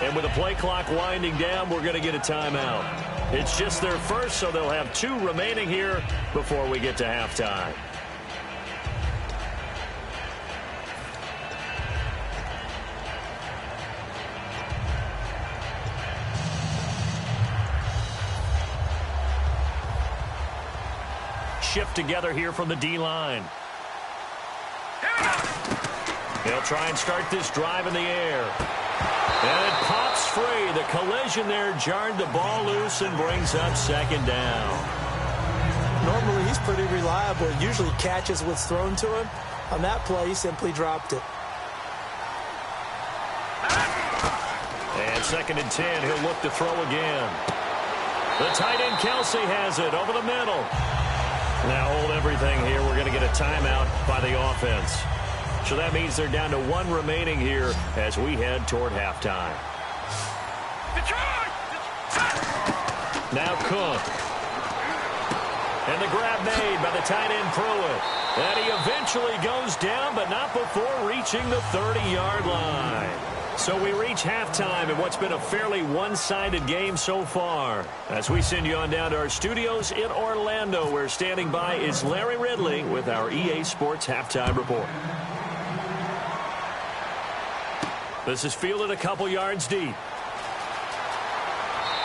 And with the play clock winding down, we're going to get a timeout. It's just their first, so they'll have 2 remaining here before we get to halftime. Shift together here from the D-line. They'll try and start this drive in the air. And it pops free. The collision there jarred the ball loose and brings up second down. Normally, he's pretty reliable. Usually catches what's thrown to him. On that play, he simply dropped it. And 2nd and 10, he'll look to throw again. The tight end, Kelsey, has it over the middle. Now hold everything here. We're going to get a timeout by the offense. So that means they're down to 1 remaining here as we head toward halftime. Now Cook. And the grab made by the tight end Pruitt. And he eventually goes down, but not before reaching the 30-yard line. So we reach halftime in what's been a fairly one-sided game so far. As we send you on down to our studios in Orlando, where standing by is Larry Ridley with our EA Sports Halftime Report. This is fielded a couple yards deep.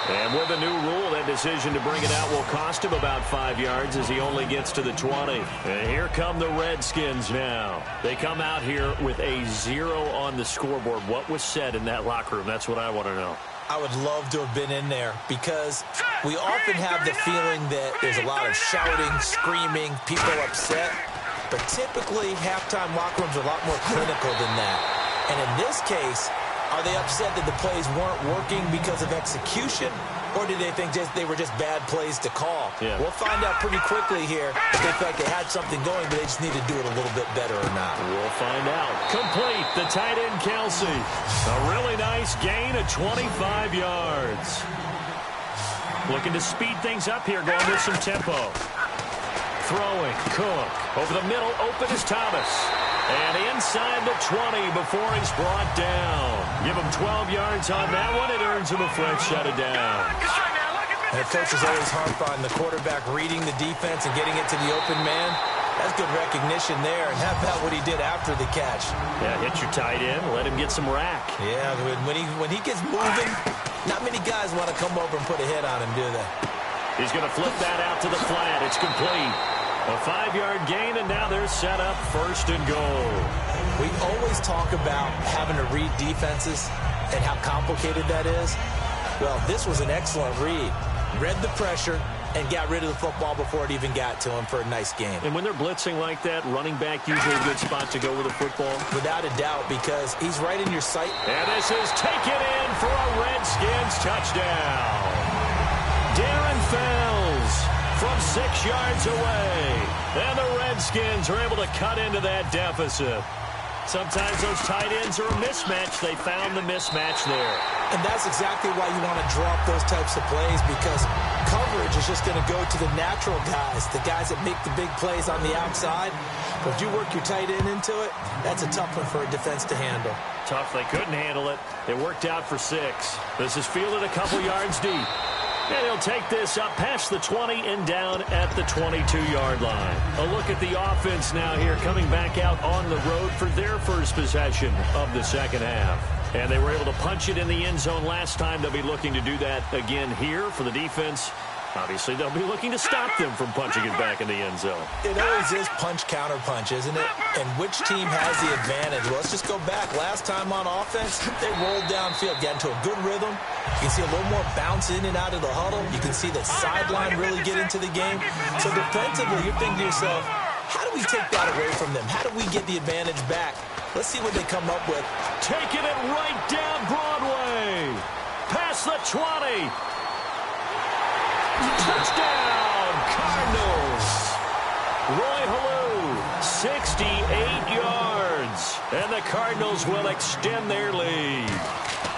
And with a new rule, that decision to bring it out will cost him about 5 yards as he only gets to the 20. And here come the Redskins now. They come out here with a 0 on the scoreboard. What was said in that locker room? That's what I want to know. I would love to have been in there because we often have the feeling that there's a lot of shouting, screaming, people upset. But typically, halftime locker rooms are a lot more clinical than that. And in this case, are they upset that the plays weren't working because of execution, or do they think they were just bad plays to call? Yeah. We'll find out pretty quickly here if they felt like they had something going, but they just need to do it a little bit better or not. We'll find out. Complete, the tight end Kelsey. A really nice gain of 25 yards. Looking to speed things up here, going with some tempo. Throwing, Cook. Over the middle, open is Thomas. And inside the 20 before he's brought down. Give him 12 yards on that one. It earns him a fresh set of downs. And the coach is always harp on the quarterback reading the defense and getting it to the open man. That's good recognition there. And how about what he did after the catch? Yeah, hit your tight end. Let him get some rack. Yeah, when he gets moving, not many guys want to come over and put a hit on him, do they? He's going to flip that out to the flat. It's complete. A 5-yard gain, and now they're set up 1st and goal. We always talk about having to read defenses and how complicated that is. Well, this was an excellent read. Read the pressure and got rid of the football before it even got to him for a nice game. And when they're blitzing like that, running back usually a good spot to go with the football? Without a doubt, because he's right in your sight. And this is taken in for a Redskins touchdown. Darren Fells from 6 yards away. And the Redskins are able to cut into that deficit. Sometimes those tight ends are a mismatch. They found the mismatch there. And that's exactly why you want to drop those types of plays, because coverage is just going to go to the natural guys, the guys that make the big plays on the outside. But if you work your tight end into it, that's a tough one for a defense to handle. Tough. They couldn't handle it. It worked out for 6. This is fielded a couple yards deep. And he'll take this up past the 20 and down at the 22-yard line. A look at the offense now here, coming back out on the road for their first possession of the second half. And they were able to punch it in the end zone last time. They'll be looking to do that again here for the defense. Obviously, they'll be looking to stop them from punching it back in the end zone. It always is punch-counter-punch, isn't it? And which team has the advantage? Well, let's just go back. Last time on offense, they rolled downfield, got into a good rhythm. You can see a little more bounce in and out of the huddle. You can see the sideline really get into the game. So defensively, you're thinking to yourself, how do we take that away from them? How do we get the advantage back? Let's see what they come up with. Taking it right down Broadway. Past the 20. Touchdown, Cardinals. Roy Halou, 68 yards. And the Cardinals will extend their lead.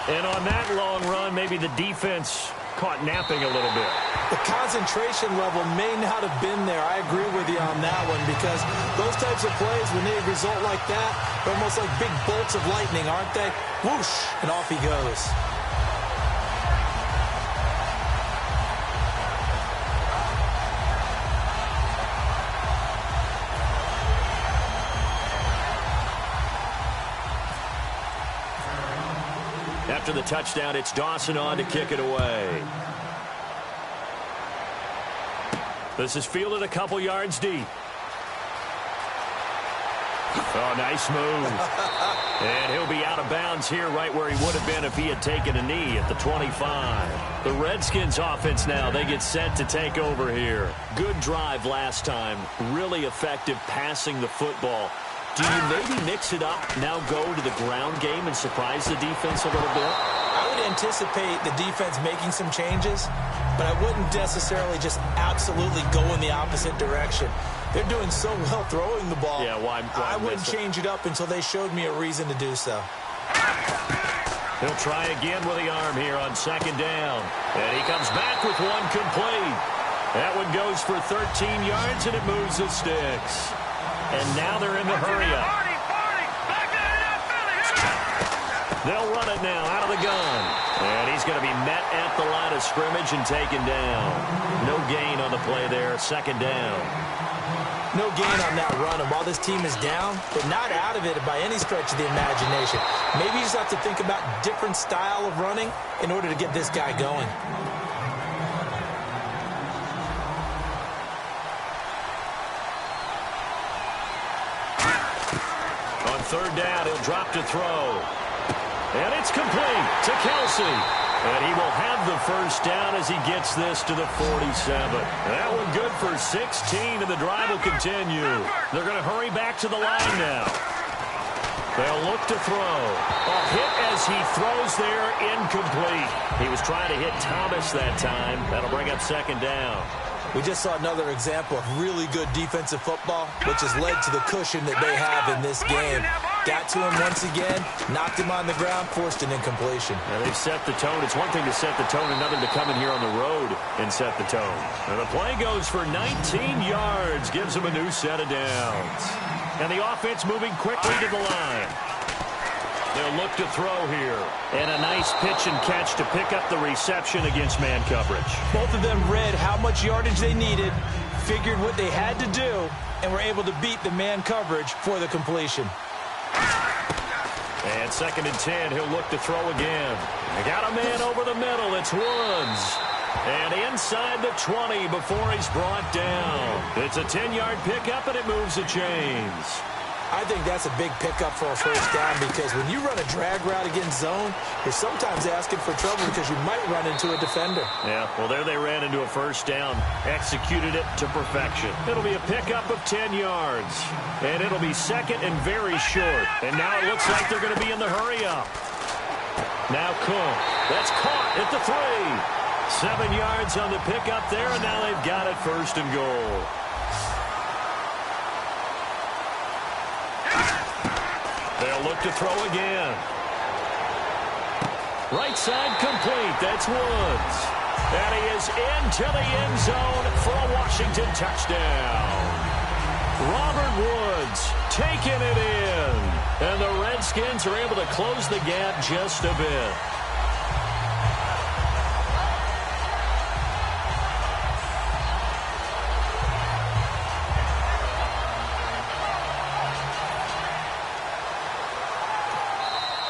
And on that long run, maybe the defense caught napping a little bit. The concentration level may not have been there. I agree with you on that one, because those types of plays, when they result like that, they're almost like big bolts of lightning, aren't they? Whoosh, and off he goes. After the touchdown, it's Dawson on to kick it away. This is fielded a couple yards deep. Oh, nice move. And he'll be out of bounds here right where he would have been if he had taken a knee at the 25. The Redskins offense now, they get set to take over here. Good drive last time. Really effective passing the football. Do you maybe mix it up, now go to the ground game and surprise the defense a little bit? I would anticipate the defense making some changes, but I wouldn't necessarily just absolutely go in the opposite direction. They're doing so well throwing the ball. Yeah, why I wouldn't change it up until they showed me a reason to do so. He'll try again with the arm here on second down. And he comes back with one complete. That one goes for 13 yards, and it moves the sticks. And now they're in the hurry-up. They'll run it now out of the gun. And he's going to be met at the line of scrimmage and taken down. No gain on the play there, second down. No gain on that run. And while this team is down, they're not out of it by any stretch of the imagination. Maybe you just have to think about different style of running in order to get this guy going. On third down, he'll drop to throw. And it's complete to Kelsey. And he will have the first down as he gets this to the 47. That one good for 16, and the drive will continue. They're going to hurry back to the line now. They'll look to throw. A hit as he throws there, incomplete. He was trying to hit Thomas that time. That'll bring up second down. We just saw another example of really good defensive football, which has led to the cushion that they have in this game. Got to him once again, knocked him on the ground, forced an incompletion. Now they've set the tone. It's one thing to set the tone, another to come in here on the road and set the tone. And the play goes for 19 yards, gives him a new set of downs. And the offense moving quickly to the line. They'll look to throw here. And a nice pitch and catch to pick up the reception against man coverage. Both of them read how much yardage they needed, figured what they had to do, and were able to beat the man coverage for the completion. And second and 10, he'll look to throw again. They got a man over the middle. It's Woods. And inside the 20 before he's brought down. It's a 10-yard pickup, and it moves the chains. I think that's a big pickup for a first down, because when you run a drag route against zone, you're sometimes asking for trouble because you might run into a defender. Yeah, well, there they ran into a first down, executed it to perfection. It'll be a pickup of 10 yards, and it'll be second and very short. And now it looks like they're going to be in the hurry-up. Now Cook. That's caught at the 3. 7 yards on the pickup there, and now they've got it first and goal. They'll look to throw again. Right side complete. That's Woods. And he is into the end zone for a Washington touchdown. Robert Woods taking it in. And the Redskins are able to close the gap just a bit.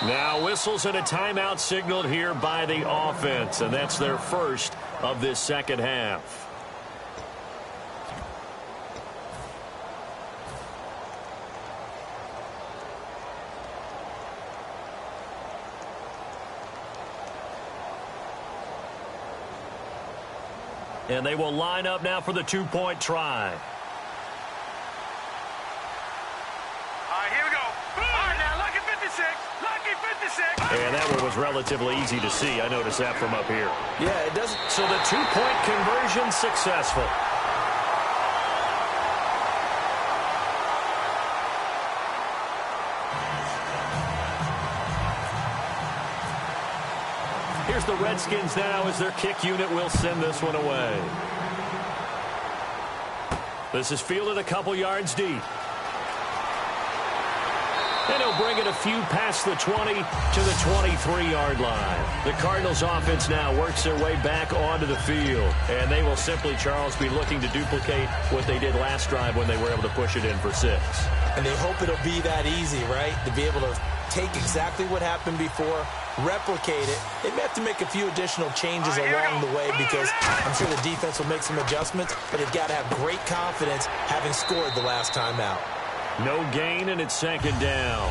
Now whistles and a timeout signaled here by the offense, and that's their first of this second half. And they will line up now for the two-point try. And that one was relatively easy to see. I noticed that from up here. Yeah, it doesn't. So the two-point conversion successful. Here's the Redskins now as their kick unit will send this one away. This is fielded a couple yards deep. And he'll bring it a few past the 20 to the 23-yard line. The Cardinals offense now works their way back onto the field. And they will simply, Charles, be looking to duplicate what they did last drive when they were able to push it in for 6. And they hope it'll be that easy, right? To be able to take exactly what happened before, replicate it. They may have to make a few additional changes along the way because I'm sure the defense will make some adjustments, but they've got to have great confidence having scored the last time out. No gain, and it's second down.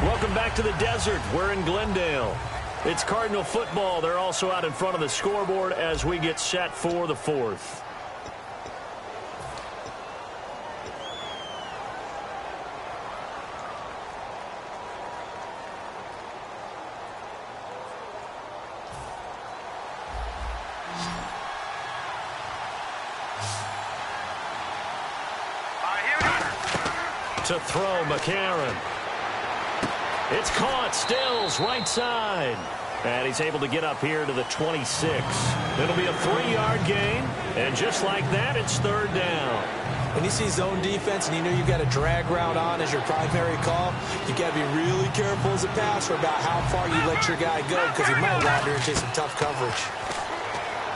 Welcome back to the desert. We're in Glendale. It's Cardinal football. They're also out in front of the scoreboard as we get set for the 4th. To throw, McCarron. It's caught. Stills, right side. And he's able to get up here to the 26. It'll be a 3-yard gain. And just like that, it's third down. When you see zone defense and you know you've got a drag route on as your primary call, you've got to be really careful as a passer about how far you let your guy go because he might wander into some tough coverage.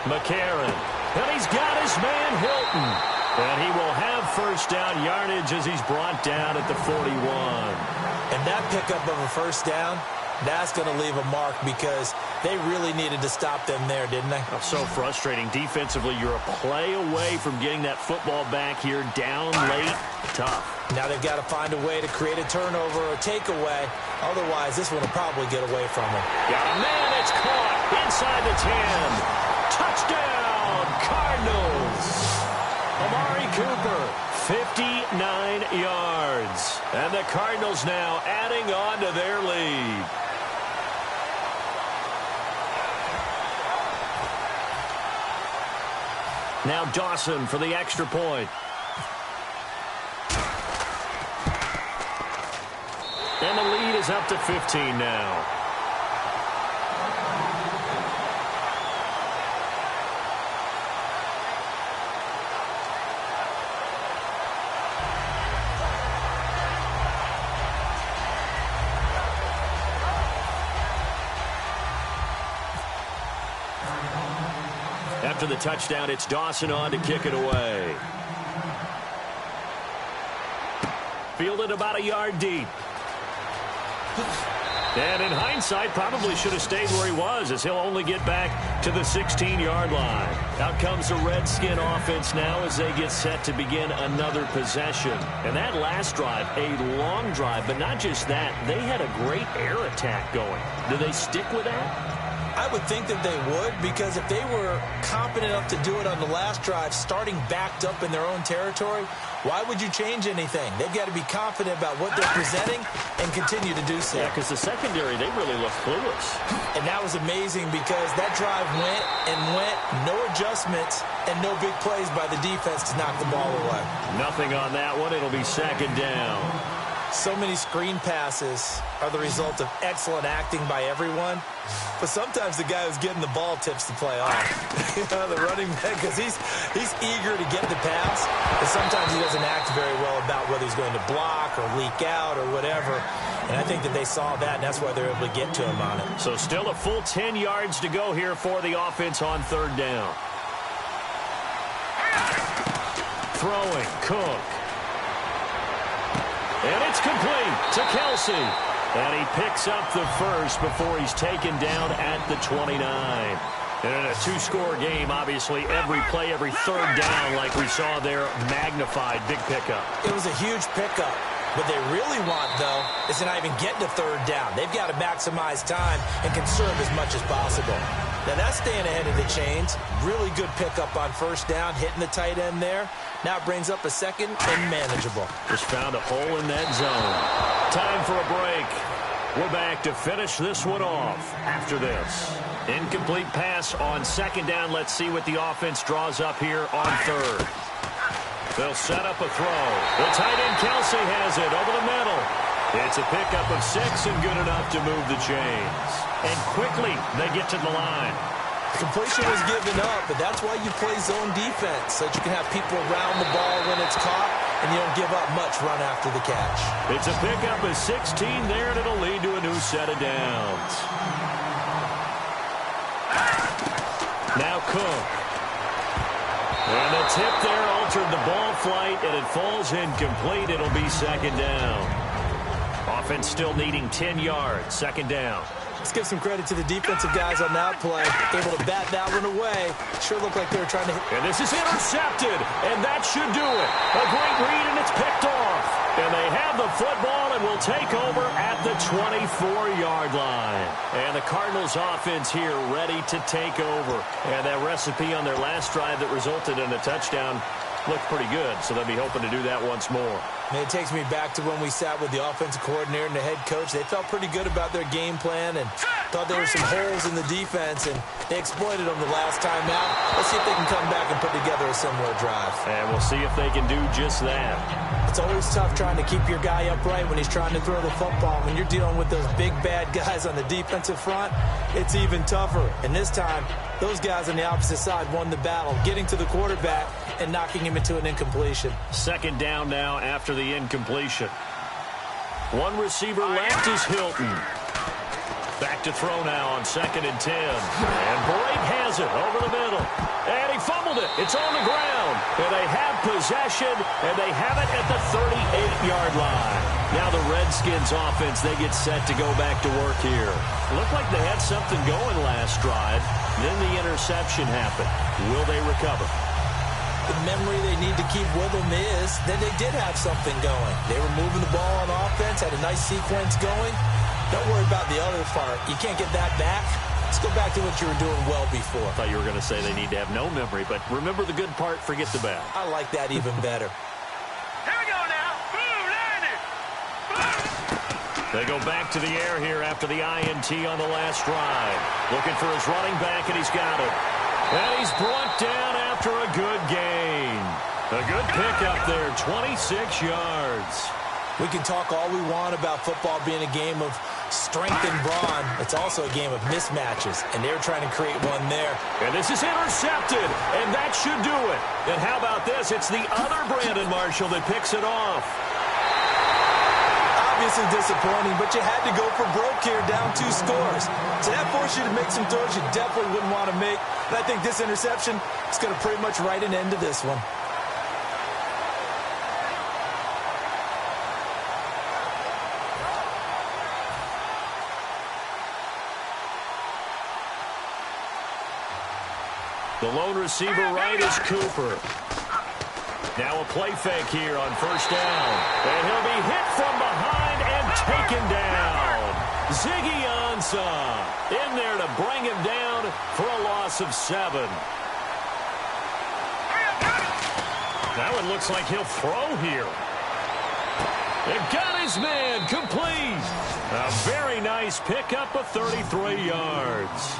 McCarron. And he's got his man Hilton. And he will have first down yardage as he's brought down at the 41. And that pickup of a first down, that's going to leave a mark because they really needed to stop them there, didn't they? Oh, so frustrating. Defensively, you're a play away from getting that football back here down late. Tough. Now they've got to find a way to create a turnover or takeaway. Otherwise, this one will probably get away from them. Got a man. It's caught inside the 10. Touchdown, Cardinals. Amari Cooper, 59 yards. And the Cardinals now adding on to their lead. Now Dawson for the extra point. And the lead is up to 15 now. After the touchdown, it's Dawson on to kick it away. Fielded about a yard deep. And in hindsight, probably should have stayed where he was as he'll only get back to the 16-yard line. Out comes the Redskin offense now as they get set to begin another possession. And that last drive, a long drive, but not just that, they had a great air attack going. Do they stick with that? I would think that they would because if they were competent enough to do it on the last drive, starting backed up in their own territory, why would you change anything? They've got to be confident about what they're presenting and continue to do so. Yeah, because the secondary, they really look clueless. And that was amazing because that drive went and went, no adjustments, and no big plays by the defense to knock the ball away. Nothing on that one. It'll be second down. So many screen passes are the result of excellent acting by everyone. But sometimes the guy who's getting the ball tips the play off. You know, the running back, because he's eager to get the pass, but sometimes he doesn't act very well about whether he's going to block or leak out or whatever. And I think that they saw that, and that's why they're able to get to him on it. So still a full 10 yards to go here for the offense on third down. Throwing, Cook. And it's complete to Kelsey. And he picks up the first before he's taken down at the 29. And in a two-score game, obviously, every play, every third down, like we saw there, magnified, big pickup. It was a huge pickup. What they really want, though, is to not even get to third down. They've got to maximize time and conserve as much as possible. Now, that's staying ahead of the chains. Really good pickup on first down, hitting the tight end there. Now it brings up a second and manageable. Just found a hole in that zone. Time for a break. We're back to finish this one off after this. Incomplete pass on second down. Let's see what the offense draws up here on third. They'll set up a throw. The tight end Kelsey has it over the middle. It's a pickup of 6 and good enough to move the chains. And quickly they get to the line. The completion was given up, but that's why you play zone defense, so that you can have people around the ball when it's caught, and you don't give up much run after the catch. It's a pickup of 16 there, and it'll lead to a new set of downs. Now Cook. And the tip there altered the ball flight, and it falls incomplete. It'll be second down. Offense still needing 10 yards. Second down. Let's give some credit to the defensive guys on that play. Able to bat that one away. Sure looked like they were trying to hit. And this is intercepted, and that should do it. A great read, and it's picked off. And they have the football and will take over at the 24-yard line. And the Cardinals offense here ready to take over. And that recipe on their last drive that resulted in a touchdown looked pretty good, so they'll be hoping to do that once more. And it takes me back to when we sat with the offensive coordinator and the head coach. They felt pretty good about their game plan and thought there were some holes in the defense, and they exploited them the last time out. Let's see if they can come back and put together a similar drive. And we'll see if they can do just that. It's always tough trying to keep your guy upright when he's trying to throw the football. When you're dealing with those big, bad guys on the defensive front, it's even tougher. And this time, those guys on the opposite side won the battle, getting to the quarterback and knocking him into an incompletion. Second down now after the incompletion. One receiver left is Hilton. Back to throw now on 2nd and 10. And Blake has it over the middle. And he fumbled it. It's on the ground. And they have possession, and they have it at the 38-yard line. Now the Redskins offense, they get set to go back to work here. Looked like they had something going last drive. Then the interception happened. Will they recover? The memory they need to keep with them is that they did have something going. They were moving the ball on offense, had a nice sequence going. Don't worry about the other part. You can't get that back. Let's go back to what you were doing well before. I thought you were going to say they need to have no memory, but remember the good part, forget the bad. I like that even better. Here we go now. Boom, landed. Boom. They go back to the air here after the INT on the last drive. Looking for his running back, and he's got it. And he's brought down after a good gain. A good pickup there, 26 yards. We can talk all we want about football being a game of strength and brawn. It's also a game of mismatches, and they're trying to create one there. And this is intercepted, and that should do it. And how about this? It's the other Brandon Marshall that picks it off. Obviously disappointing, but you had to go for broke here, down 2 scores. So that forced you to make some throws you definitely wouldn't want to make. And I think this interception is going to pretty much write an end to this one. The lone receiver right is Cooper. Now a play fake here on 1st down. And he'll be hit from behind and taken down. Ziggy Ansah in there to bring him down for a loss of 7. That one looks like he'll throw here. They've got his man complete. A very nice pickup of 33 yards.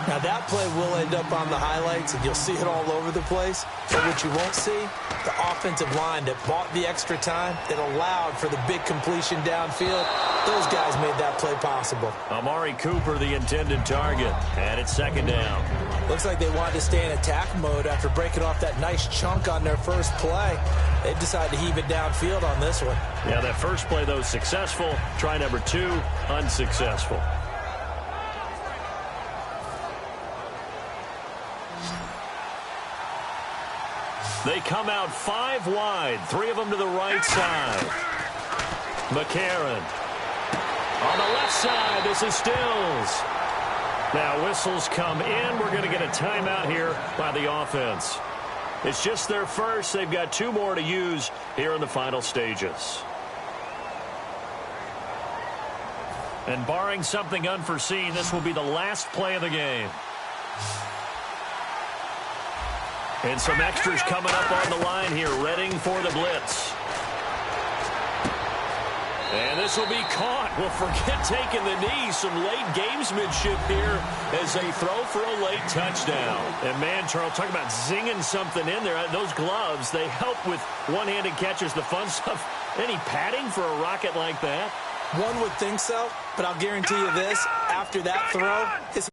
Now that play will end up on the highlights, and you'll see it all over the place. But what you won't see, the offensive line that bought the extra time, that allowed for the big completion downfield. Those guys made that play possible. Amari Cooper, the intended target, and it's 2nd down. Looks like they wanted to stay in attack mode after breaking off that nice chunk on their first play. They decided to heave it downfield on this one. Yeah, that first play, though, successful. Try number 2, unsuccessful. They come out 5 wide, 3 of them to the right side. McCarron. On the left side, this is Stills. Now whistles come in. We're going to get a timeout here by the offense. It's just their first. They've got 2 more to use here in the final stages. And barring something unforeseen, this will be the last play of the game. And some extras coming up on the line here, readying for the blitz. And this will be caught. Well, forget taking the knee. Some late gamesmanship here as they throw for a late touchdown. And, man, Charles, talk about zinging something in there. Those gloves, they help with one-handed catches, the fun stuff. Any padding for a rocket like that? One would think so, but I'll guarantee you this, after that throw, his